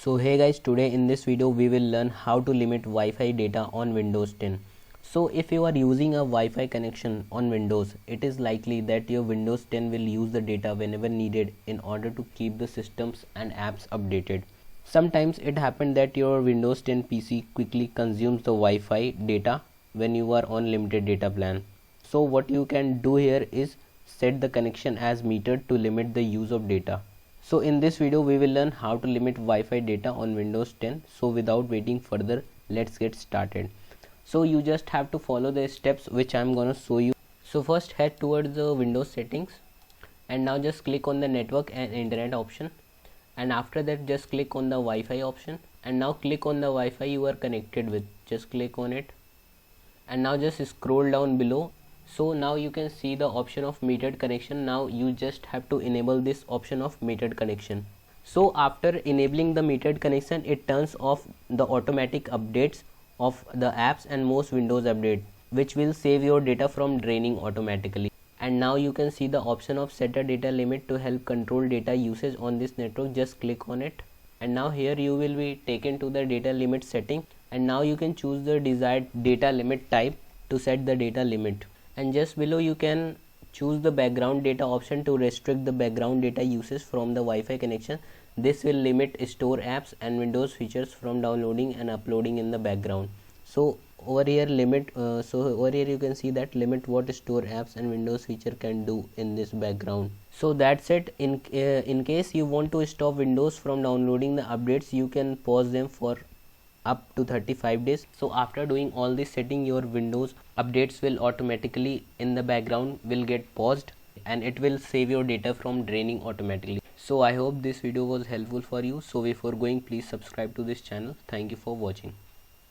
So hey guys, today in this video we will learn how to limit Wi-Fi data on Windows 10. So if you are using a Wi-Fi connection on Windows, it is likely that your Windows 10 will use the data whenever needed in order to keep the systems and apps updated. Sometimes it happens that your Windows 10 PC quickly consumes the Wi-Fi data when you are on limited data plan. So what you can do here is set the connection as metered to limit the use of data. So in this video we will learn how to limit Wi-Fi data on Windows 10. So without waiting further, let's get started. So you just have to follow the steps which I am gonna show you. So first head towards the Windows settings and now just click on the network and internet option, and after that just click on the Wi-Fi option, and now click on the Wi-Fi you are connected with. Just click on it and now just scroll down below. So now you can see the option of metered connection. Now you just have to enable this option of metered connection. So after enabling the metered connection, it turns off the automatic updates of the apps and most Windows update, which will save your data from draining automatically. And now you can see the option of set a data limit to help control data usage on this network. Just click on it and now here you will be taken to the data limit setting, and now you can choose the desired data limit type to set the data limit. And just below you can choose the background data option to restrict the background data usage from the Wi-Fi connection. This will limit store apps and Windows features from downloading and uploading in the background. So over here over here you can see that limit what store apps and Windows feature can do in this background. So that's it. In case you want to stop Windows from downloading the updates, you can pause them for up to 35 days. So after doing all this setting, your Windows updates will automatically in the background will get paused, and it will save your data from draining automatically. So I hope this video was helpful for you. So before going, please subscribe to this channel. Thank you for watching.